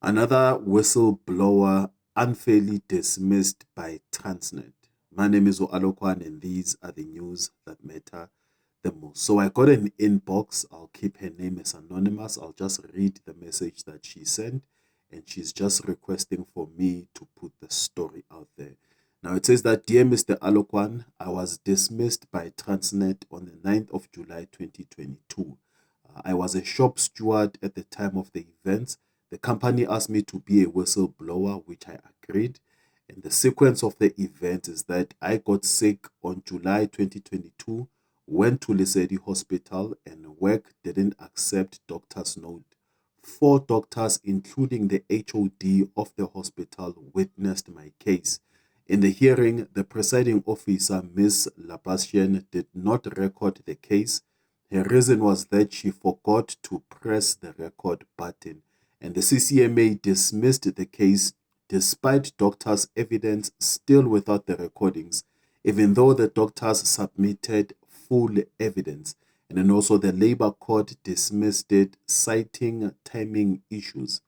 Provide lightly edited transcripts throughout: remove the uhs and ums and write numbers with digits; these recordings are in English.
Another whistleblower unfairly dismissed by Transnet. My name is Oalokwan, and these are the news that matter the most. So I got an inbox. I'll keep her name as anonymous. I'll just read the message that she sent, and she's just requesting for me to put the story out there. Now it says that, Dear Mr. Alokwan, I was dismissed by Transnet on the 9th of July 2022. I was a shop steward at the time of the events. The company asked me to be a whistleblower, which I agreed. And the sequence of the event is that I got sick on July 2022, went to Lesedi Hospital, and work didn't accept doctor's note. 4 doctors, including the HOD of the hospital, witnessed my case. In the hearing, the presiding officer, Ms. Labashian, did not record the case. Her reason was that she forgot to press the record button, and the CCMA dismissed the case despite doctors' evidence still without the recordings, even though the doctors submitted full evidence. And then also the Labour Court dismissed it, citing timing issues.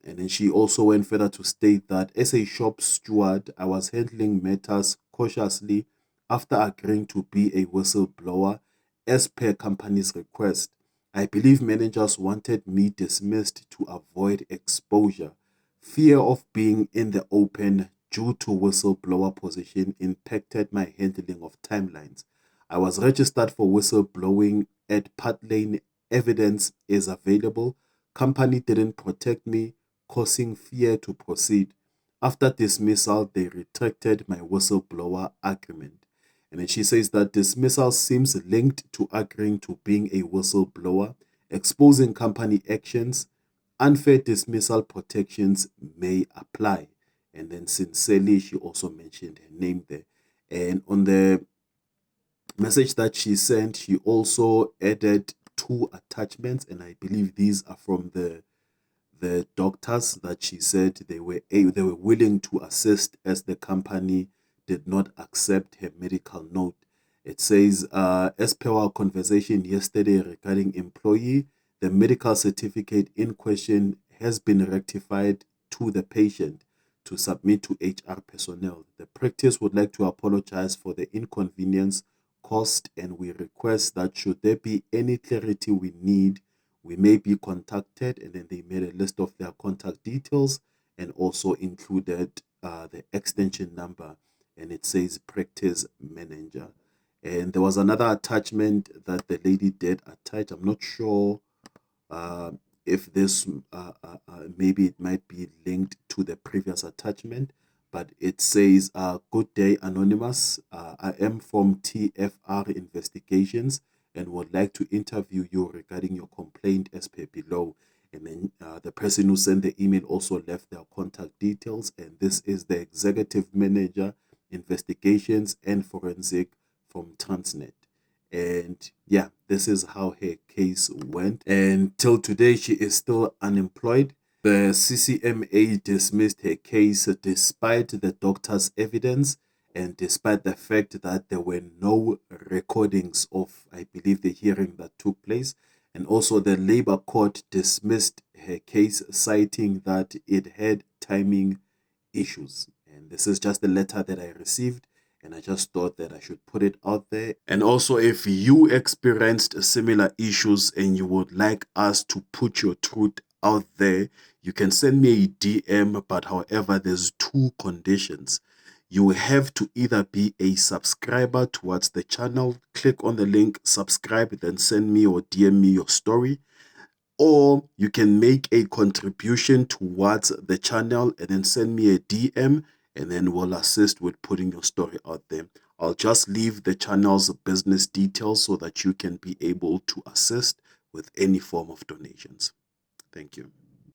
And then she also went further to state that as a shop steward, I was handling matters cautiously after agreeing to be a whistleblower as per company's request. I believe managers wanted me dismissed to avoid exposure. Fear of being in the open due to whistleblower position impacted my handling of timelines. I was registered for whistleblowing at Pat Lane. Evidence is available. Company didn't protect me, causing fear to proceed. After dismissal, they retracted my whistleblower agreement. And then she says that dismissal seems linked to agreeing to being a whistleblower, exposing company actions. Unfair dismissal protections may apply. And then sincerely, she also mentioned her name there. And on the message that she sent, she also added 2 attachments, and I believe these are from the doctors that she said they were willing to assist as the company did not accept her medical note. It says, as per our conversation yesterday regarding employee, the medical certificate in question has been rectified to the patient to submit to HR personnel. The practice would like to apologize for the inconvenience caused, and we request that should there be any clarity we need, we may be contacted. And then they made a list of their contact details and also included the extension number, and it says practice manager. And there was another attachment that the lady did attach. I'm not sure if this maybe it might be linked to the previous attachment, but it says, good day, Anonymous. I am from TFR Investigations and would like to interview you regarding your complaint as per below. And then the person who sent the email also left their contact details. And this is the Executive Manager, Investigations and Forensic from Transnet. And yeah, this is how her case went. And till today, she is still unemployed. The CCMA dismissed her case despite the doctor's evidence and despite the fact that there were no recordings of, I believe, the hearing that took place. And also the Labour Court dismissed her case, citing that it had timing issues. And this is just the letter that I received, and I just thought that I should put it out there. And also, if you experienced similar issues and you would like us to put your truth out there, you can send me a DM. But however, there's 2 conditions. You have to either be a subscriber towards the channel, click on the link, subscribe, then send me or DM me your story. Or you can make a contribution towards the channel and then send me a DM, and then we'll assist with putting your story out there. I'll just leave the channel's business details so that you can be able to assist with any form of donations. Thank you.